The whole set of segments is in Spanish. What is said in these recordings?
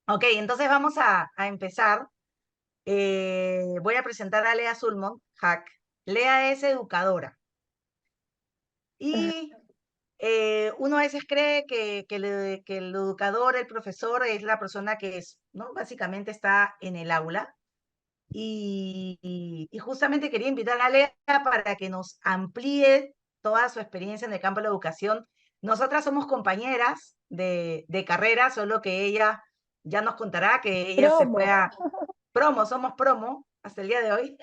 Ok, entonces vamos a empezar. Voy a presentar a Lea Sulmon, Hack. Lea es educadora y uno a veces cree que el educador, el profesor, es la persona que es, ¿no? Básicamente está en el aula. Y justamente quería invitar a Lea para que nos amplíe toda su experiencia en el campo de la educación. Nosotras somos compañeras de carrera, solo que ella ya nos contará que ella se Promo. fue a promo, somos promo hasta el día de hoy.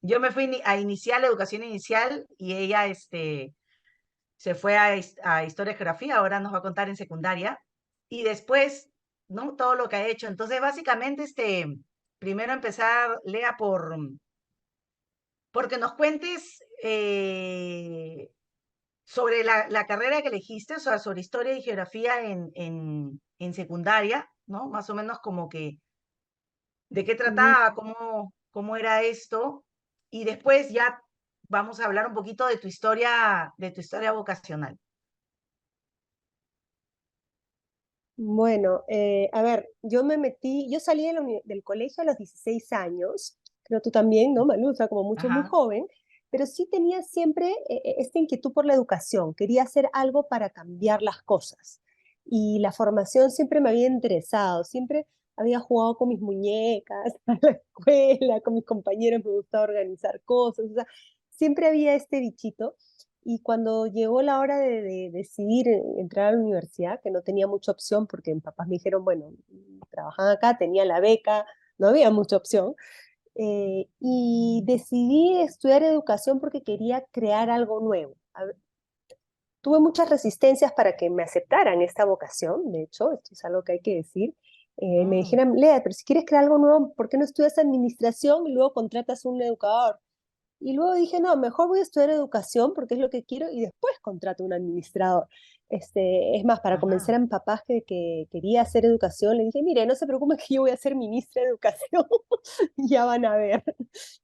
Yo me fui a inicial, educación inicial, y ella se fue a historia y geografía, ahora nos va a contar en secundaria, y después, ¿no? Todo lo que ha hecho. Entonces, básicamente, primero empezar, Lea, porque nos cuentes sobre la carrera que elegiste, o sea, sobre historia y geografía en secundaria, ¿no? Más o menos como que de qué trataba, Listo. cómo era esto, y después ya vamos a hablar un poquito de tu historia vocacional. Bueno, a ver, yo salí de del colegio a los 16 años, creo tú también, ¿no, Manu? O sea, como mucho, muy Ajá. joven, pero sí tenía siempre esta inquietud por la educación, quería hacer algo para cambiar las cosas. Y la formación siempre me había interesado, siempre había jugado con mis muñecas a la escuela, con mis compañeros me gustaba organizar cosas, o sea, siempre había este bichito. Y cuando llegó la hora de decidir entrar a la universidad, que no tenía mucha opción porque mis papás me dijeron, bueno, trabajan acá, tenía la beca, no había mucha opción, y decidí estudiar educación porque quería crear algo nuevo. Tuve muchas resistencias para que me aceptaran esta vocación, de hecho, esto es algo que hay que decir. Me Mm, dijeron, Lea, pero si quieres crear algo nuevo, ¿por qué no estudias administración y luego contratas un educador? Y luego dije, no, mejor voy a estudiar educación porque es lo que quiero y después contrato un administrador. Es más, para convencer ajá. a mis papás que quería hacer educación, le dije, mire, no se preocupen que yo voy a ser ministra de educación, ya van a ver.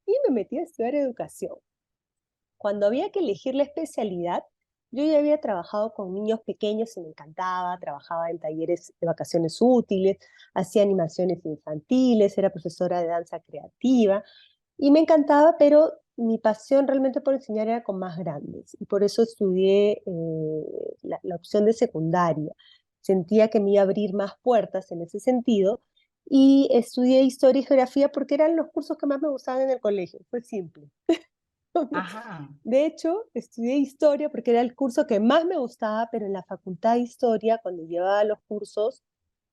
Y me metí a estudiar educación. Cuando había que elegir la especialidad, yo ya había trabajado con niños pequeños y me encantaba, trabajaba en talleres de vacaciones útiles, hacía animaciones infantiles, era profesora de danza creativa, y me encantaba, pero mi pasión realmente por enseñar era con más grandes y por eso estudié la opción de secundaria. Sentía que me iba a abrir más puertas en ese sentido y estudié historia y geografía porque eran los cursos que más me gustaban en el colegio. Fue simple. Ajá. De hecho, estudié historia porque era el curso que más me gustaba, pero en la facultad de historia, cuando llevaba los cursos,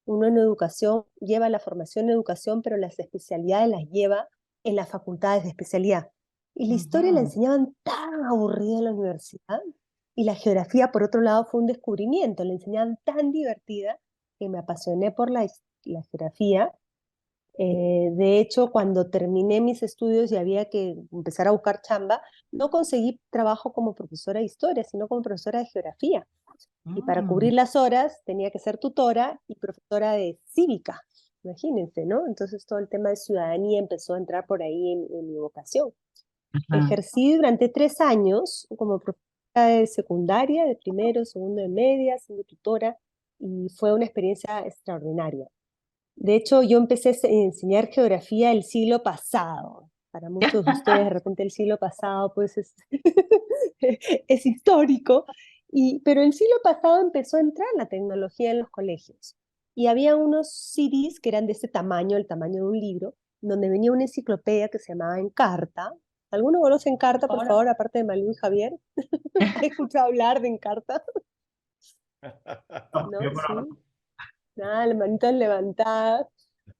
uno en educación lleva la formación en educación, pero las especialidades las lleva en las facultades de especialidad. Y la historia la Ujú. enseñaban tan aburrida en la universidad, y la geografía, por otro lado, fue un descubrimiento, la enseñaban tan divertida que me apasioné por la geografía. De hecho, cuando terminé mis estudios y había que empezar a buscar chamba, no conseguí trabajo como profesora de historia, sino como profesora de geografía. Y para Mm, cubrir las horas tenía que ser tutora y profesora de cívica, imagínense, ¿no? Entonces todo el tema de ciudadanía empezó a entrar por ahí en mi vocación. ajá. Ejercí durante 3 años como profesora de secundaria, de primero, segundo de media, siendo tutora, y fue una experiencia extraordinaria. De hecho, yo empecé a enseñar geografía el siglo pasado. Para muchos de ustedes, de repente el siglo pasado, pues es histórico, pero el siglo pasado empezó a entrar la tecnología en los colegios. Y había unos CDs que eran de ese tamaño, el tamaño de un libro, donde venía una enciclopedia que se llamaba Encarta. ¿Alguno conoce Encarta, por Ahora. favor, aparte de Malú y Javier? ¿Has escuchado hablar de Encarta? No, ¿No? yo Sí. conozco. Nada, las manitas levantadas,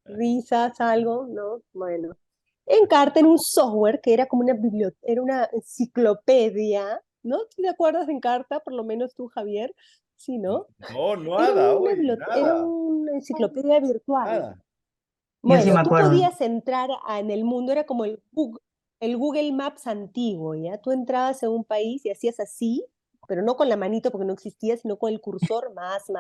risas, algo, ¿no? Bueno. Encarta era un software que era como una biblioteca, era una enciclopedia, ¿no? ¿Tú te acuerdas de Encarta? Por lo menos tú, Javier. Sí, ¿no? No, Era nada, oye, era nada, una enciclopedia virtual. nada. Yo sí me Bueno, tú acuerdo. podías entrar en el mundo, era como el Google Maps antiguo, ¿ya? Tú entrabas en un país y hacías así, pero no con la manito porque no existía, sino con el cursor, más,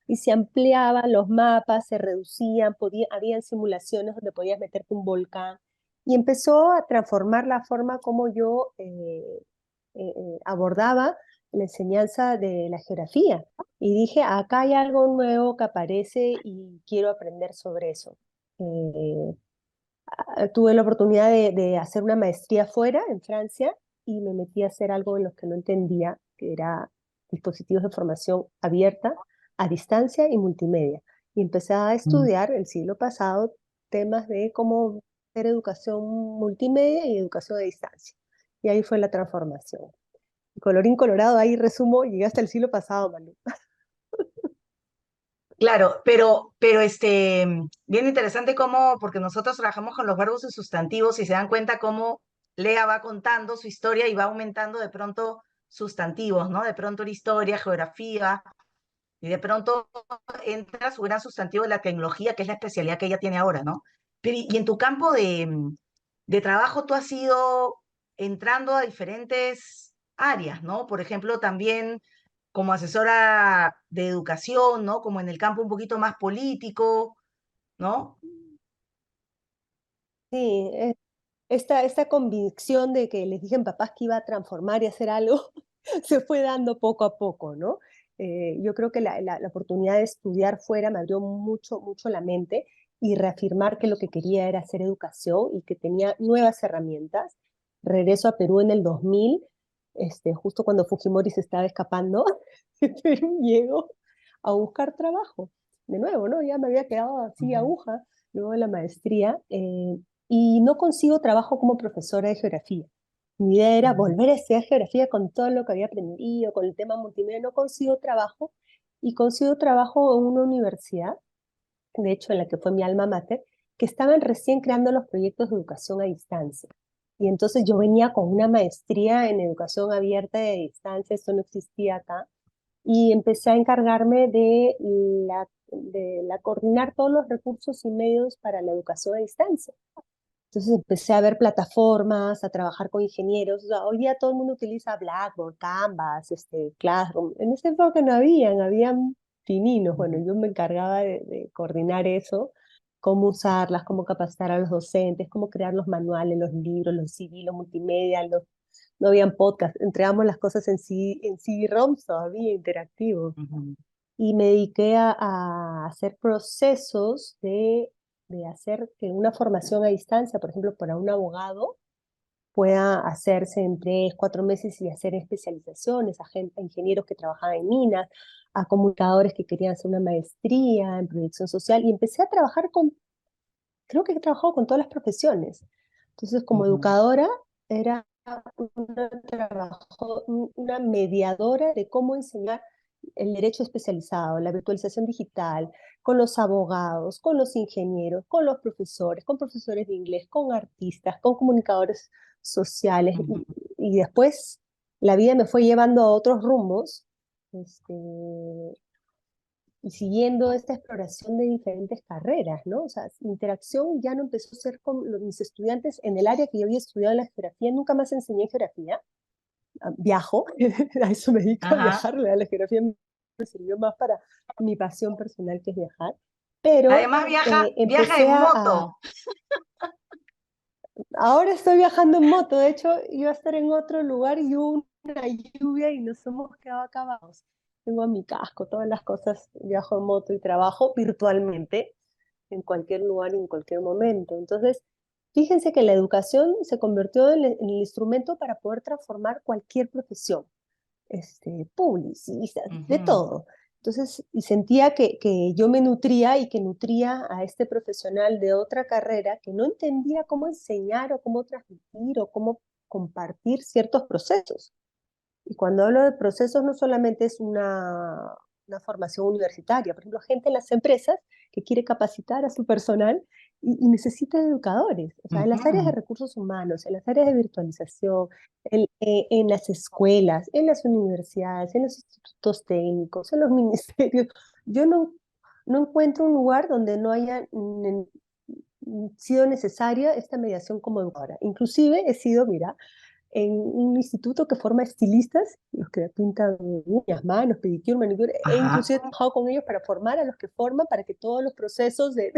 y se ampliaban los mapas, se reducían, habían simulaciones donde podías meterte un volcán, y empezó a transformar la forma como yo abordaba la enseñanza de la geografía. Y dije, acá hay algo nuevo que aparece y quiero aprender sobre eso. Eh, Tuve la oportunidad de hacer una maestría fuera, en Francia, y me metí a hacer algo en lo que no entendía, que era dispositivos de formación abierta, a distancia y multimedia. Y empecé a Mm. estudiar el siglo pasado temas de cómo hacer educación multimedia y educación a distancia. Y ahí fue la transformación. Colorín colorado, ahí resumo, llegué hasta el siglo pasado, Manu. Claro, pero bien interesante cómo, porque nosotros trabajamos con los verbos y sustantivos y se dan cuenta cómo Lea va contando su historia y va aumentando de pronto sustantivos, ¿no? De pronto la historia, geografía, y de pronto entra su gran sustantivo de la tecnología, que es la especialidad que ella tiene ahora, ¿no? Pero, y en tu campo de trabajo tú has ido entrando a diferentes áreas, ¿no? Por ejemplo, también como asesora de educación, ¿no? Como en el campo un poquito más político, ¿no? Sí, esta convicción de que les dije a papás que iba a transformar y hacer algo, se fue dando poco a poco, ¿no? Yo creo que la oportunidad de estudiar fuera me abrió mucho, mucho la mente y reafirmar que lo que quería era hacer educación y que tenía nuevas herramientas. Regreso a Perú en el 2000, justo cuando Fujimori se estaba escapando de Perú, llego a buscar trabajo. De nuevo, ¿no? Ya me había quedado así Ujú, aguja luego de la maestría. Y no consigo trabajo como profesora de geografía. Mi idea era ujú, volver a estudiar geografía con todo lo que había aprendido, con el tema multimedia. No consigo trabajo y consigo trabajo en una universidad, de hecho en la que fue mi alma mater, que estaban recién creando los proyectos de educación a distancia. Y entonces yo venía con una maestría en educación abierta y a distancia, esto no existía acá, y empecé a encargarme de coordinar todos los recursos y medios para la educación a distancia. Entonces empecé a ver plataformas, a trabajar con ingenieros. O sea, hoy día todo el mundo utiliza Blackboard, Canvas, Classroom. En ese época no habían pininos. Bueno, ujú, yo me encargaba de coordinar eso, cómo usarlas, cómo capacitar a los docentes, cómo crear los manuales, los libros, los CD, los multimedia, no habían podcast. Entregamos las cosas en CD-ROMs todavía interactivos ujú, y me dediqué a hacer procesos de hacer que una formación a distancia, por ejemplo, para un abogado, pueda hacerse en 3, 4 meses y hacer especializaciones a ingenieros que trabajaban en minas, a comunicadores que querían hacer una maestría en proyección social y empecé a trabajar creo que he trabajado con todas las profesiones. Entonces, como ujú, educadora, era una mediadora de cómo enseñar el derecho especializado, la virtualización digital, con los abogados, con los ingenieros, con profesores de inglés, con artistas, con comunicadores sociales. ujú. Y después la vida me fue llevando a otros rumbos, este, y siguiendo esta exploración de diferentes carreras, ¿no? O sea, interacción ya no empezó a ser con mis estudiantes en el área que yo había estudiado en la geografía, nunca más enseñé geografía, viajo, a eso me dedico a Ajá. viajar, la geografía me sirvió más para mi pasión personal que es viajar, pero Además viaja empecé en moto. ahora estoy viajando en moto, de hecho iba a estar en otro lugar y hubo una lluvia y nos hemos quedado acabados. Tengo mi casco, todas las cosas, viajo en moto y trabajo virtualmente en cualquier lugar y en cualquier momento. Entonces, fíjense que la educación se convirtió en el instrumento para poder transformar cualquier profesión, publicistas, de Ujú, todo. Entonces, y sentía que yo me nutría y que nutría a este profesional de otra carrera que no entendía cómo enseñar o cómo transmitir o cómo compartir ciertos procesos. Y cuando hablo de procesos, no solamente es una formación universitaria, por ejemplo, gente en las empresas que quiere capacitar a su personal y necesita educadores, o sea, en las áreas de ujú. recursos humanos, en las áreas de virtualización, en las escuelas, en las universidades, en los institutos técnicos, en los ministerios. Yo no encuentro un lugar donde no haya sido necesaria esta mediación como educadora. Inclusive he sido, mira, en un instituto que forma estilistas, los que pintan uñas, manos, pedicure, manicure, e Ajá. inclusive he trabajado con ellos para formar a los que forman para que todos los procesos de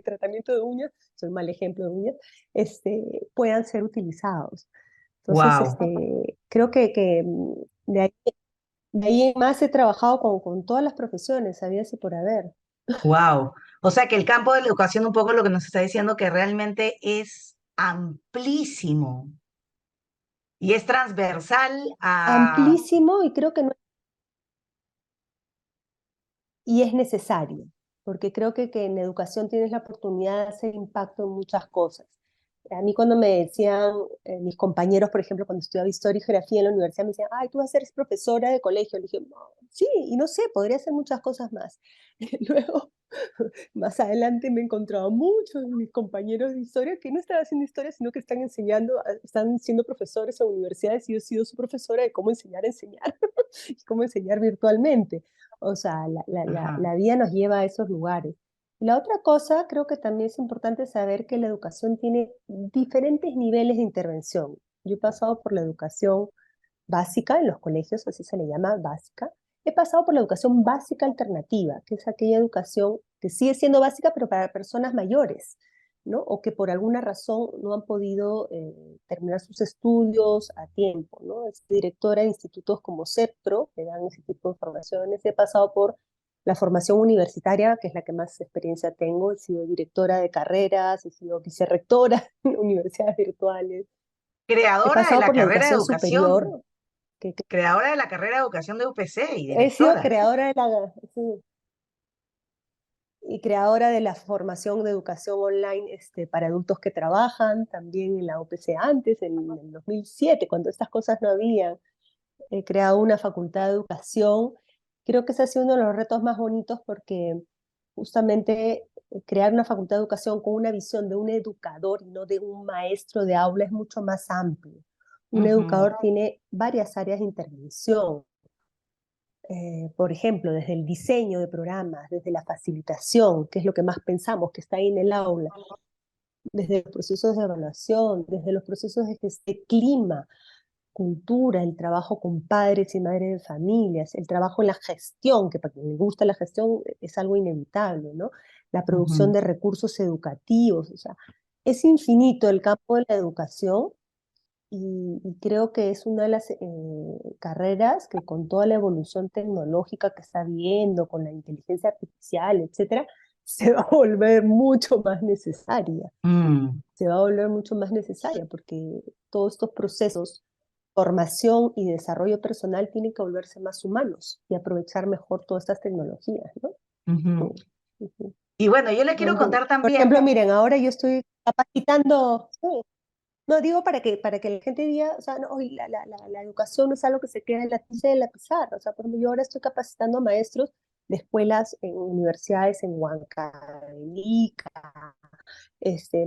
tratamiento de uñas, soy un mal ejemplo de uñas, puedan ser utilizados. Entonces, Wow, creo que de ahí en más he trabajado con todas las profesiones, había y por haber. wow. O sea que el campo de la educación, un poco lo que nos está diciendo, que realmente es amplísimo y es transversal a... Amplísimo y creo que no, y es necesario, porque creo que en educación tienes la oportunidad de hacer impacto en muchas cosas. A mí cuando me decían, mis compañeros, por ejemplo, cuando estudiaba historia y geografía en la universidad, me decían, ay, tú vas a ser profesora de colegio. Le dije, "No, sí, y no sé, podría hacer muchas cosas más". Luego, más adelante me he encontrado muchos de mis compañeros de historia que no están haciendo historia, sino que están enseñando, están siendo profesores en universidades y yo he sido su profesora de cómo enseñar a enseñar y cómo enseñar virtualmente. O sea, Ajá. la vida nos lleva a esos lugares. Y la otra cosa, creo que también es importante saber que la educación tiene diferentes niveles de intervención. Yo he pasado por la educación básica en los colegios, así se le llama básica. He pasado por la educación básica alternativa, que es aquella educación que sigue siendo básica, pero para personas mayores, ¿no? O que por alguna razón no han podido terminar sus estudios a tiempo, ¿no? Es directora de institutos como CEPRO, que dan ese tipo de formaciones. He pasado por la formación universitaria, que es la que más experiencia tengo. He sido directora de carreras, he sido vicerrectora en universidades virtuales. He Creadora de pasado la por la carrera de educación educación, superior, que creadora de la carrera de educación de UPC y he sido directora. creadora de sí, y creadora de la formación de educación online para adultos que trabajan, también en la UPC antes, en el 2007, cuando estas cosas no habían. He creado una facultad de educación. Creo que ese ha sido uno de los retos más bonitos porque justamente crear una facultad de educación con una visión de un educador y no de un maestro de aula es mucho más amplio. Un Ujú, educador tiene varias áreas de intervención. Por ejemplo, desde el diseño de programas, desde la facilitación, que es lo que más pensamos que está ahí en el aula, desde los procesos de evaluación, desde los procesos de clima, cultura, el trabajo con padres y madres de familias, el trabajo en la gestión, que para quien le gusta la gestión es algo inevitable, ¿no? La producción ujú. de recursos educativos, o sea, es infinito el campo de la educación y creo que es una de las carreras que con toda la evolución tecnológica que está viendo, con la inteligencia artificial, etcétera, se va a volver mucho más necesaria. Mm. Se va a volver mucho más necesaria porque todos estos procesos, formación y desarrollo personal tienen que volverse más humanos y aprovechar mejor todas estas tecnologías, ¿no? Ujú. Sí, sí, sí. Y bueno, yo le quiero contar Por también, ejemplo, miren, ahora yo estoy capacitando, sí, no, digo para que la gente diga, o sea, no, hoy la educación no es algo que se queda en la tiza de la pizarra. O sea, por ejemplo, yo ahora estoy capacitando a maestros de escuelas en universidades en Huancavelica,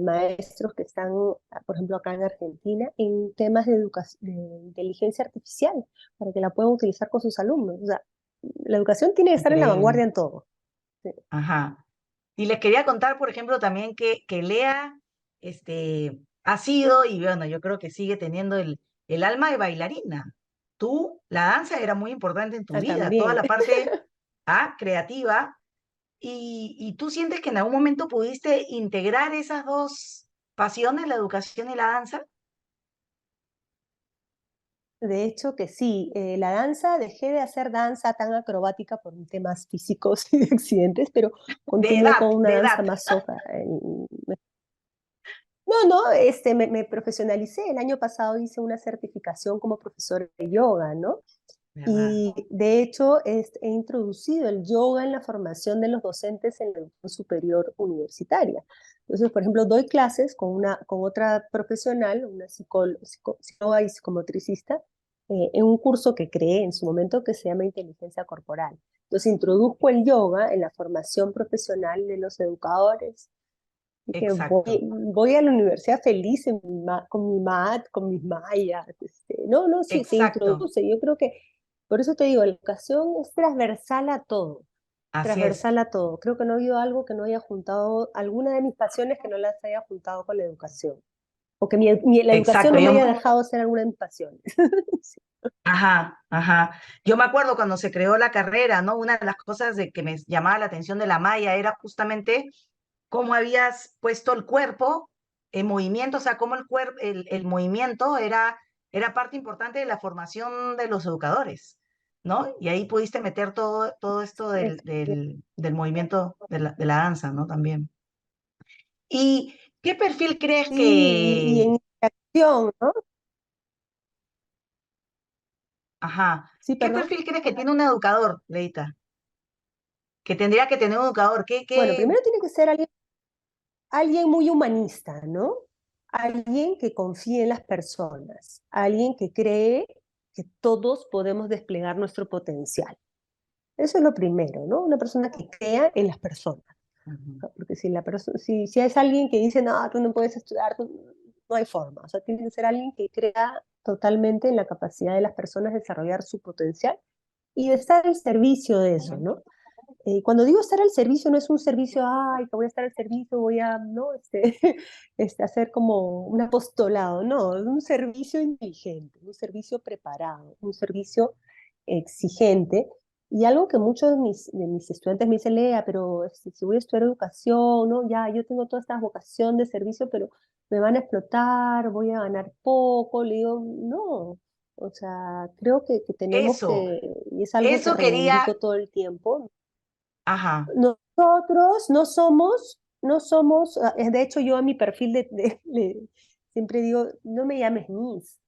maestros que están, por ejemplo, acá en Argentina, en temas de educación, de inteligencia artificial, para que la puedan utilizar con sus alumnos. O sea, la educación tiene que estar en la increíble. vanguardia en todo. Sí. Ajá. Y les quería contar, por ejemplo, también que Lea ha sido, y bueno, yo creo que sigue teniendo el alma de bailarina. Tú, la danza era muy importante en tu Ah, vida, toda también. la parte creativa, y tú sientes que en algún momento pudiste integrar esas dos pasiones, la educación y la danza. De hecho que sí, la danza, dejé de hacer danza tan acrobática por temas físicos y de accidentes, pero continué con una De danza edad. más soja. No, no, me profesionalicé. El año pasado hice una certificación como profesora de yoga, ¿no? ¿Verdad? Y de hecho he introducido el yoga en la formación de los docentes en la educación superior universitaria. Entonces, por ejemplo, doy clases con otra profesional, una psicóloga y psicomotricista, en un curso que creé en su momento que se llama Inteligencia Corporal. Entonces, introduzco el yoga en la formación profesional de los educadores. Dije, Exacto, voy a la universidad feliz con mi mat, con mis mallas. No, no, sí, se exacto. introduce. Yo creo que, por eso te digo, la educación es transversal a todo, Así es. transversal a todo. Creo que no ha habido algo que no haya juntado, alguna de mis pasiones que no las haya juntado con la educación. O que la educación Exacto. no me haya dejado hacer alguna de mis pasiones. Sí. Ajá, ajá. Yo me acuerdo cuando se creó la carrera, ¿no? Una de las cosas de que me llamaba la atención de la malla era justamente cómo habías puesto el cuerpo en movimiento, o sea, cómo el movimiento era era parte importante de la formación de los educadores, ¿no? Y ahí pudiste meter todo esto del movimiento de la danza, ¿no? También. ¿Y qué perfil crees Sí, y en acción, ¿no? ajá, Sí, qué perdón. perfil crees que tiene un educador, Leita? Que tendría que tener un educador. Bueno, primero tiene que ser alguien muy humanista, ¿no? Alguien que confíe en las personas, alguien que cree que todos podemos desplegar nuestro potencial. Eso es lo primero, ¿no? Una persona que crea en las personas. Ujú. Porque si es alguien que dice, no, tú no puedes estudiar, no hay forma. O sea, tiene que ser alguien que crea totalmente en la capacidad de las personas de desarrollar su potencial y de estar al servicio de eso, ¿no? Cuando digo estar al servicio, no es un servicio, ay, que voy a estar al servicio, voy a, ¿no? Hacer como un apostolado, no, es un servicio inteligente, un servicio preparado, un servicio exigente. Y algo que muchos de mis estudiantes me dicen, Lea, pero si voy a estudiar educación, ¿no? Ya, yo tengo toda esta vocación de servicio, pero me van a explotar, voy a ganar poco. Le digo, no, o sea, creo que tenemos Eso, que, y es algo que eso quería, reivindico todo el tiempo, ajá, nosotros no somos, de hecho yo a mi perfil siempre digo, no me llames Miss,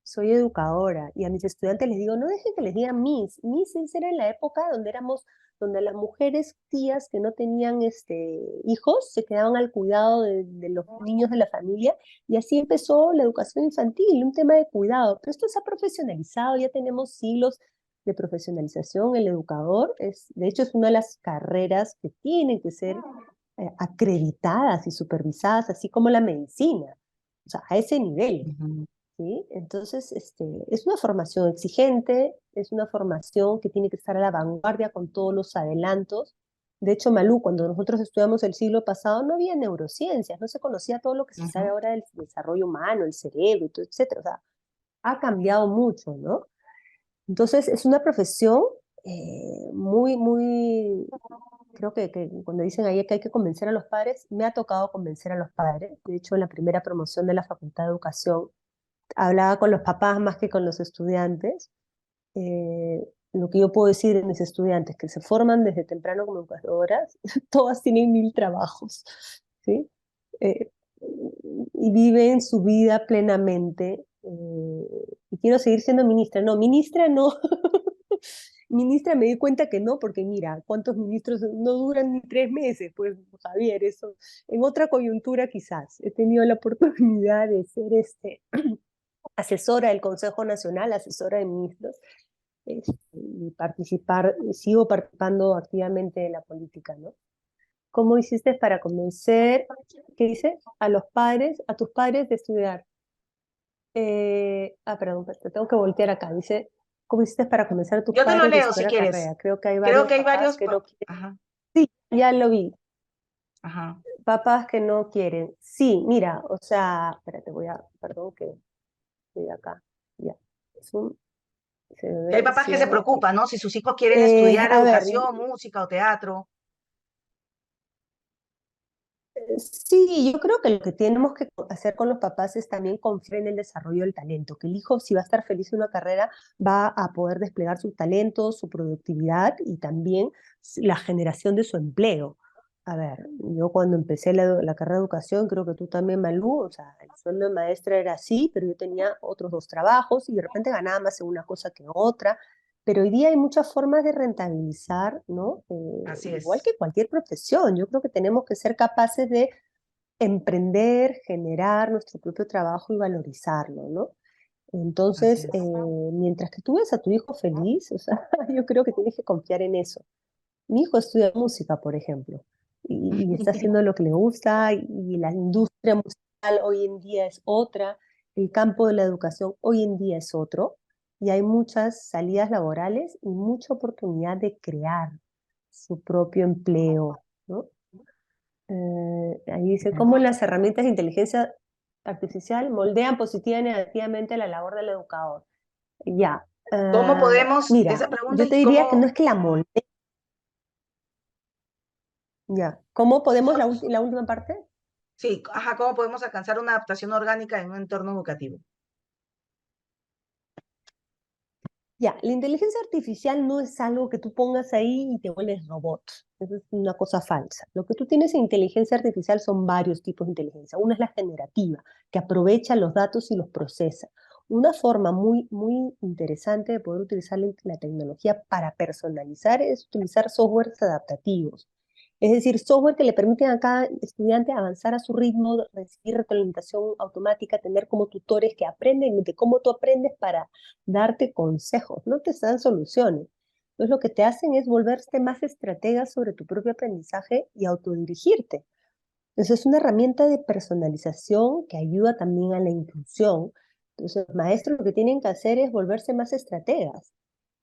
soy educadora. Y a mis estudiantes les digo, no dejen que les digan Miss. Miss era en la época donde las mujeres tías que no tenían hijos se quedaban al cuidado de los niños de la familia. Y así empezó la educación infantil, un tema de cuidado. Pero esto se ha profesionalizado, ya tenemos siglos de profesionalización. El educador de hecho, es una de las carreras que tienen que ser acreditadas y supervisadas, así como la medicina. O sea, a ese nivel. ujú, ¿Sí? Entonces, es una formación exigente, es una formación que tiene que estar a la vanguardia con todos los adelantos. De hecho, Malú, cuando nosotros estudiamos el siglo pasado, no había neurociencias, no se conocía todo lo que se sabe ujú. ahora del desarrollo humano, el cerebro, y todo, etcétera. O sea, ha cambiado mucho, ¿no? Entonces, es una profesión muy, muy, creo que cuando dicen ahí que hay que convencer a los padres, me ha tocado convencer a los padres. De hecho, en la primera promoción de la Facultad de Educación, hablaba con los papás más que con los estudiantes. Lo que yo puedo decir de mis estudiantes que se forman desde temprano como educadoras, todas tienen 1000 trabajos, ¿sí? Eh, y viven su vida plenamente. Y quiero seguir siendo ministra. No, ministra no. Ministra me di cuenta que no, porque mira, ¿cuántos ministros no duran ni 3 meses? Pues Javier, eso en otra coyuntura quizás. He tenido la oportunidad de ser asesora del Consejo Nacional, asesora de ministros, y sigo participando activamente en la política, ¿no? ¿Cómo hiciste para convencer, qué dice, a los padres, a tus padres de estudiar? Perdón, te tengo que voltear acá. Dice, ¿cómo hiciste para convencer a tus Yo te lo padres de leo si estudiar la quieres. carrera? Creo que hay Creo varios que hay papás varios, que no quieren. ajá, Sí, ya lo vi. ajá. Papás que no quieren. Sí, mira, o sea, espérate, perdón que estoy acá. Ya. Es un, se Que hay ve, papás que se cierro. preocupan, ¿no? Si sus hijos quieren estudiar A ver, educación, música o teatro. sí, yo creo que lo que tenemos que hacer con los papás es también confiar en el desarrollo del talento, que el hijo, si va a estar feliz en una carrera, va a poder desplegar su talento, su productividad y también la generación de su empleo. A ver, yo cuando empecé la carrera de educación, creo que tú también, Malú, o sea, el sueldo de maestra era así, pero yo tenía otros 2 trabajos y de repente ganaba más en una cosa que en otra. Pero hoy día hay muchas formas de rentabilizar, ¿no? Así Igual es, que cualquier profesión. Yo creo que tenemos que ser capaces de emprender, generar nuestro propio trabajo y valorizarlo, ¿no? así Entonces, es. mientras que tú ves a tu hijo feliz, o sea, yo creo que tienes que confiar en eso. Mi hijo estudia música, por ejemplo, y está haciendo lo que le gusta, y la industria musical hoy en día es otra, el campo de la educación hoy en día es otro, y hay muchas salidas laborales y mucha oportunidad de crear su propio empleo, ¿no? Ahí dice, ¿cómo las herramientas de inteligencia artificial moldean positiva y negativamente la labor del educador? Ya, ¿Cómo podemos, mira, esa pregunta yo te y diría que no cómo, es que la molde, ya, ¿cómo podemos la última parte? sí, ajá, cómo podemos alcanzar una adaptación orgánica en un entorno educativo? Ya, la inteligencia artificial no es algo que tú pongas ahí y te vuelves robot. Eso es una cosa falsa. Lo que tú tienes en inteligencia artificial son varios tipos de inteligencia. Una es la generativa, que aprovecha los datos y los procesa. Una forma muy, muy interesante de poder utilizar la tecnología para personalizar es utilizar softwares adaptativos. Es decir, software que le permiten a cada estudiante avanzar a su ritmo, recibir retroalimentación automática, tener como tutores que aprenden de cómo tú aprendes para darte consejos, no te dan soluciones. Entonces lo que te hacen es volverte más estratega sobre tu propio aprendizaje y autodirigirte. Entonces es una herramienta de personalización que ayuda también a la inclusión. Entonces los maestros lo que tienen que hacer es volverse más estrategas.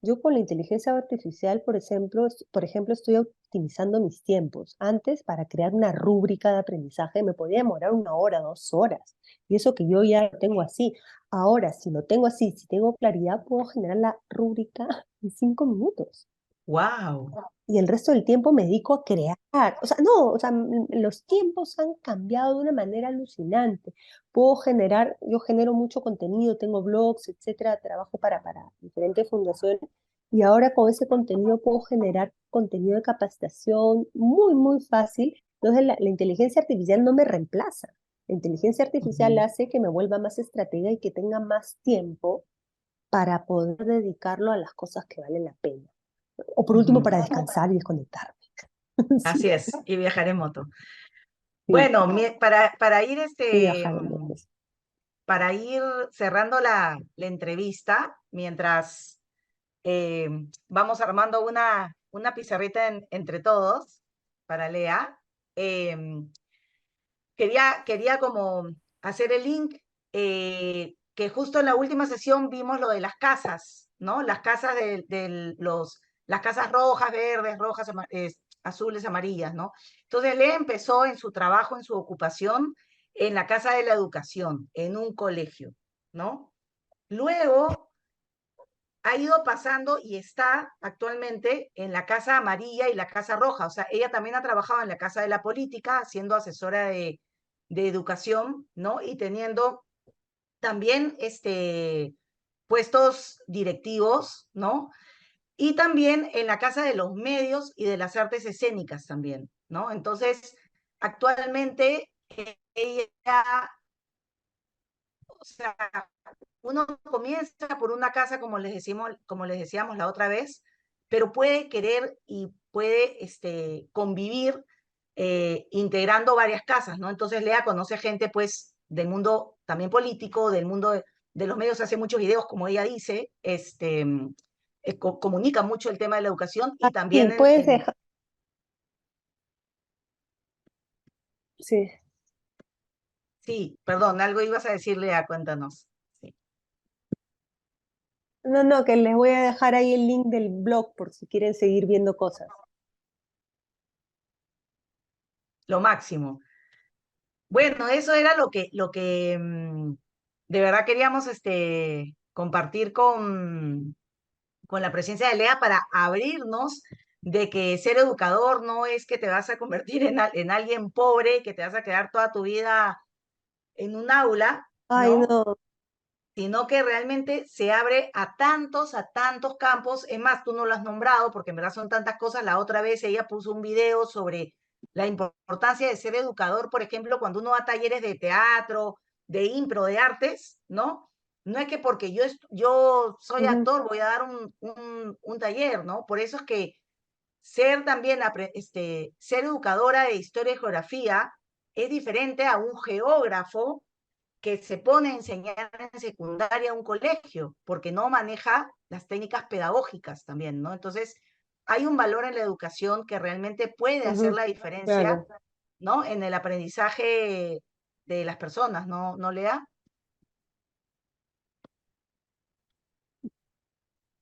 Yo con la inteligencia artificial, por ejemplo, estoy optimizando mis tiempos. Antes, para crear una rúbrica de aprendizaje, me podía demorar 1 hora, 2 horas. Y eso que yo ya lo tengo así. Ahora, si lo tengo así, si tengo claridad, puedo generar la rúbrica en 5 minutos ¡Wow! y el resto del tiempo me dedico a crear. O sea, no, o sea, los tiempos han cambiado de una manera alucinante. Yo genero mucho contenido, tengo blogs, etcétera, trabajo para diferentes fundaciones y ahora con ese contenido puedo generar contenido de capacitación muy, muy fácil. Entonces la inteligencia artificial no me reemplaza. La inteligencia artificial hace que me vuelva más estratega y que tenga más tiempo para poder dedicarlo a las cosas que valen la pena. O por último, Ujú. para descansar y desconectarme. Así Sí, es, y viajar en moto. sí, Bueno, para ir y viajar en motos. para ir cerrando la entrevista, mientras eh, vamos armando una pizarrita entre todos para Lea, em, quería como hacer el link, que justo en la última sesión vimos lo de las casas, ¿no? Las casas las casas rojas, verdes, rojas, azules, amarillas, ¿no? Entonces Lea empezó en su trabajo, en su ocupación, en la Casa de la Educación, en un colegio, ¿no? Luego ha ido pasando y está actualmente en la Casa Amarilla y la Casa Roja. O sea, ella también ha trabajado en la Casa de la Política, siendo asesora de educación, ¿no? Y teniendo también puestos directivos, ¿no? Y también en la Casa de los Medios y de las Artes Escénicas también, ¿no? Entonces, actualmente ella, o sea, uno comienza por una casa, como les decíamos la otra vez, pero puede querer y puede convivir integrando varias casas, ¿no? Entonces Lea conoce gente, pues, del mundo también político, del mundo de los medios, hace muchos videos, como ella dice, comunica mucho el tema de la educación y también Sí, puedes dejar. Sí. sí, perdón, algo ibas a decirle, Lea, cuéntanos. Sí. No, no, que les voy a dejar ahí el link del blog por si quieren seguir viendo cosas. Lo máximo. Bueno, eso era lo que de verdad queríamos compartir con la presencia de Lea para abrirnos de que ser educador no es que te vas a convertir en alguien pobre, que te vas a quedar toda tu vida en un aula, Ay, ¿no? no. Sino que realmente se abre a tantos campos. Es más, tú no lo has nombrado porque en verdad son tantas cosas. La otra vez ella puso un video sobre la importancia de ser educador, por ejemplo, cuando uno va a talleres de teatro, de impro, de artes, ¿no? No es que porque yo soy Ujú, actor voy a dar un taller, ¿no? Por eso es que ser también, ser educadora de historia y geografía es diferente a un geógrafo que se pone a enseñar en secundaria a un colegio, porque no maneja las técnicas pedagógicas también, ¿no? Entonces, hay un valor en la educación que realmente puede hacer ujú, la diferencia, claro. ¿no? En el aprendizaje de las personas, ¿no, Lea?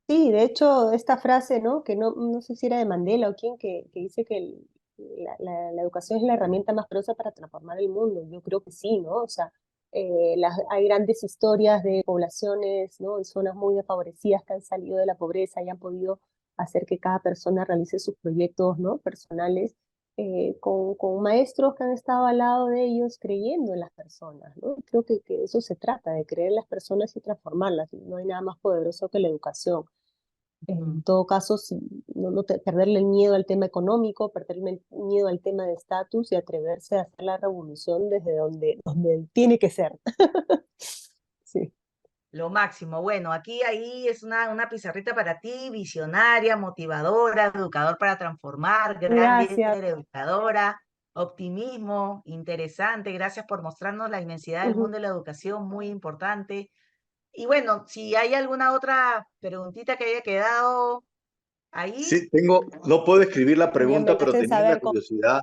Sí, de hecho, esta frase, ¿no? Que no sé si era de Mandela o quién, que dice que la educación es la herramienta más poderosa para transformar el mundo. Yo creo que sí, ¿no? O sea, hay grandes historias de poblaciones, ¿no? En zonas muy desfavorecidas que han salido de la pobreza y han podido hacer que cada persona realice sus proyectos, ¿no? Personales, con maestros que han estado al lado de ellos creyendo en las personas, ¿no? Creo que eso se trata, de creer en las personas y transformarlas. No hay nada más poderoso que la educación. En Ujú. todo caso, perderle el miedo al tema económico, perderle el miedo al tema de estatus y atreverse a hacer la revolución desde donde tiene que ser. Sí, Lo máximo. Bueno, aquí ahí es una pizarrita para ti, visionaria, motivadora, educador para transformar, gran gracias. líder educadora, optimismo, interesante. Gracias por mostrarnos la inmensidad del Ujú. mundo de la educación, muy importante. Y bueno, si hay alguna otra preguntita que haya quedado ahí, Sí, no puedo escribir la Me pregunta, pero hacen tenía la saber curiosidad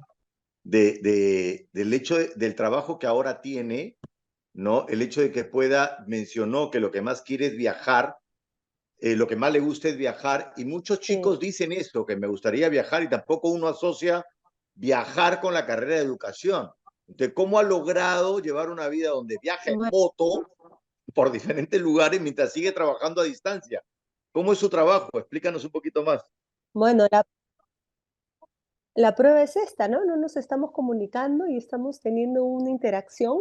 del hecho del trabajo que ahora tiene, ¿no? El hecho de que mencionó que lo que más quiere es viajar, lo que más le gusta es viajar, y muchos sí. chicos dicen esto, que me gustaría viajar, y tampoco uno asocia viajar con la carrera de educación. Entonces, ¿cómo ha logrado llevar una vida donde viaja en Bueno, moto por diferentes lugares mientras sigue trabajando a distancia? ¿Cómo es su trabajo? Explícanos un poquito más. bueno, la prueba es esta, ¿no? No nos estamos comunicando y estamos teniendo una interacción.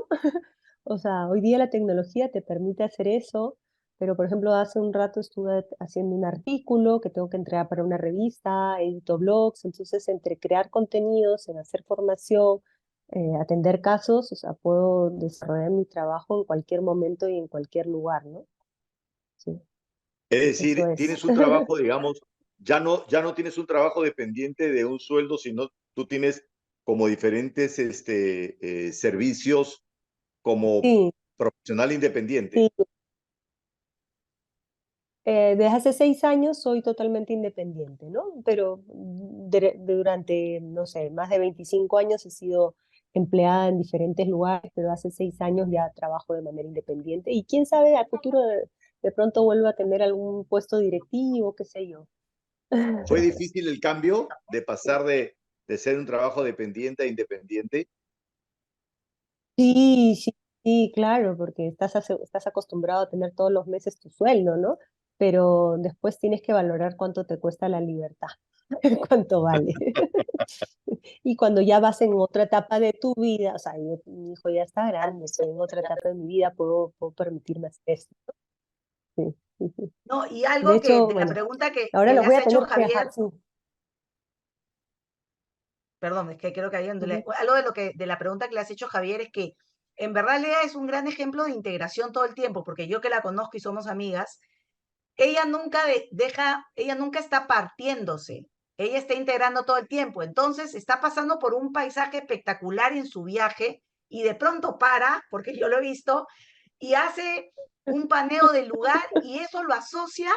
O sea, hoy día la tecnología te permite hacer eso, pero por ejemplo, hace un rato estuve haciendo un artículo que tengo que entregar para una revista, edito blogs, entonces entre crear contenidos, en hacer formación, atender casos, o sea, puedo desarrollar mi trabajo en cualquier momento y en cualquier lugar, ¿no? Sí, Es eso decir, es. tienes un trabajo, digamos, ya no tienes un trabajo dependiente de un sueldo, sino tú tienes como diferentes servicios como Sí, profesional independiente. sí. Desde hace 6 años soy totalmente independiente, ¿no? Pero durante, no sé, más de 25 años he sido empleada en diferentes lugares, pero hace 6 años ya trabajo de manera independiente. Y quién sabe, a futuro de pronto vuelvo a tener algún puesto directivo, qué sé yo. ¿Fue difícil el cambio de pasar de ser un trabajo dependiente a independiente? Sí, sí, sí, claro, porque estás acostumbrado a tener todos los meses tu sueldo, ¿no? Pero después tienes que valorar cuánto te cuesta la libertad, cuánto vale. Y cuando ya vas en otra etapa de tu vida, o sea, mi hijo ya está grande, estoy en otra etapa de mi vida, puedo permitirme hacer esto. Sí, sí, sí. ¿no? Y De algo que hecho, de la bueno, pregunta ahora que le los voy has a hecho tener que dejar, Javier, sí. perdón, es que creo que Ujú. algo de la pregunta que le has hecho Javier es que en verdad Lea es un gran ejemplo de integración todo el tiempo, porque yo que la conozco y somos amigas, ella nunca ella nunca está partiéndose, ella está integrando todo el tiempo, entonces está pasando por un paisaje espectacular en su viaje y de pronto para, porque yo lo he visto, y hace un paneo del lugar y eso lo asocia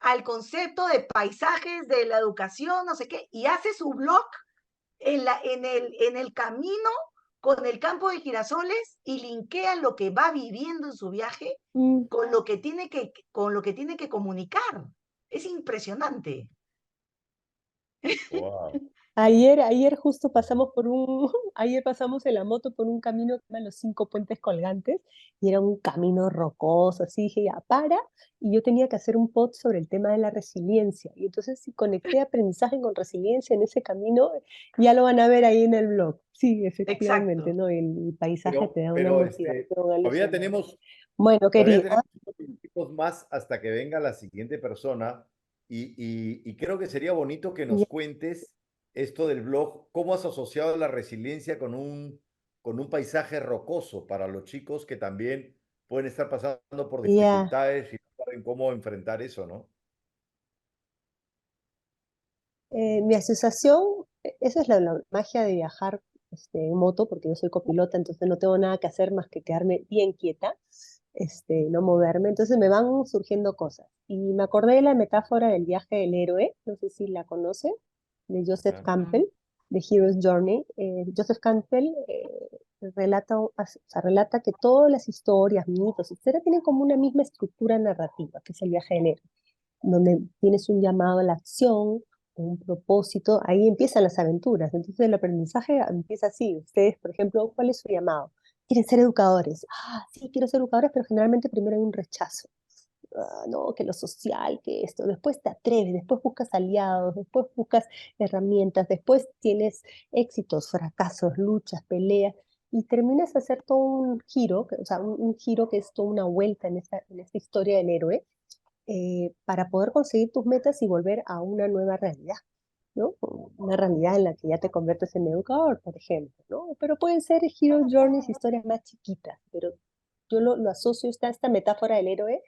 al concepto de paisajes de la educación, no sé qué, y hace su blog en el camino con el campo de girasoles y linkea lo que va viviendo en su viaje Mm. con lo que tiene que comunicar. Es impresionante. Wow. Ayer justo pasamos ayer pasamos en la moto por un camino que se llama los 5 puentes colgantes y era un camino rocoso, así dije, ya, y yo tenía que hacer un post sobre el tema de la resiliencia. Y entonces si conecté aprendizaje con resiliencia en ese camino, ya lo van a ver ahí en el blog. Sí, efectivamente, Exacto. ¿no? El paisaje te da una Pero motivación todavía alucinante. tenemos, Bueno, todavía querida, tenemos unos minutitos más hasta que venga la siguiente persona y creo que sería bonito que nos ya, cuentes esto del blog, cómo has asociado la resiliencia con un paisaje rocoso para los chicos que también pueden estar pasando por ya. dificultades y no saben cómo enfrentar eso, ¿no? Mi asociación, esa es la magia de viajar en moto, porque yo soy copilota, entonces no tengo nada que hacer más que quedarme bien quieta, no moverme, entonces me van surgiendo cosas. Y me acordé de la metáfora del viaje del héroe, no sé si la conoce, de Joseph ¿Ya? Campbell, de Hero's Journey. Joseph Campbell relata que todas las historias, mitos, etcétera, tienen como una misma estructura narrativa, que es el viaje del héroe donde tienes un llamado a la acción, un propósito, ahí empiezan las aventuras. Entonces el aprendizaje empieza así. Ustedes, por ejemplo, ¿cuál es su llamado? Quieren ser educadores. Ah, sí, quiero ser educadores, pero generalmente primero hay un rechazo. Ah, no, que lo social, que esto. Después te atreves, después buscas aliados, después buscas herramientas, después tienes éxitos, fracasos, luchas, peleas, y terminas a hacer todo un giro, o sea, un giro que es toda una vuelta en esta historia del héroe, para poder conseguir tus metas y volver a una nueva realidad, ¿no? Una realidad en la que ya te conviertes en educador, por ejemplo, ¿no? Pero pueden ser hero journeys, historias más chiquitas, pero yo lo asocio esta metáfora del héroe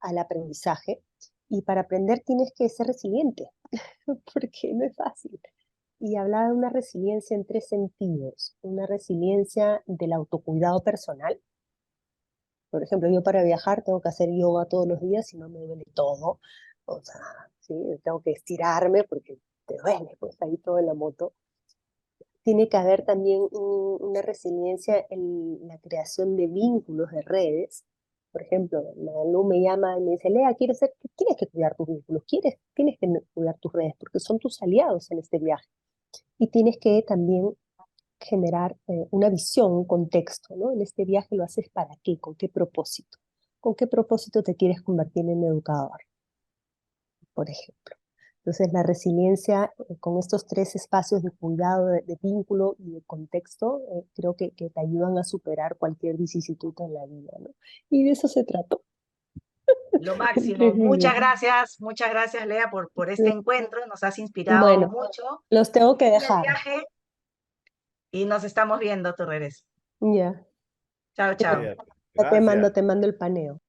al aprendizaje, y para aprender tienes que ser resiliente, porque no es fácil. Y hablaba de una resiliencia en 3 sentidos: una resiliencia del autocuidado personal. Por ejemplo, yo para viajar tengo que hacer yoga todos los días y no me duele todo. O sea, ¿sí? Tengo que estirarme porque te duele, pues ahí todo en la moto. Tiene que haber también una resiliencia en la creación de vínculos, de redes. Por ejemplo, Malu me llama y me dice, Lea, tienes que cuidar tus vínculos, tienes que cuidar tus redes, porque son tus aliados en este viaje. Y tienes que también generar una visión, un contexto, ¿no? En este viaje lo haces para qué, con qué propósito. ¿Con qué propósito te quieres convertir en educador, por ejemplo? Entonces, la resiliencia con estos 3 espacios de cuidado, de vínculo y de contexto, creo que te ayudan a superar cualquier vicisitud en la vida, ¿no? Y de eso se trató. Lo En máximo. 3 minutos. Muchas gracias, Lea, por este encuentro. Nos has inspirado Bueno, mucho. los tengo que En el dejar. viaje y nos estamos viendo a tu regreso. Ya, Chao, chao. Cuídate. ya Gracias. te mando el paneo.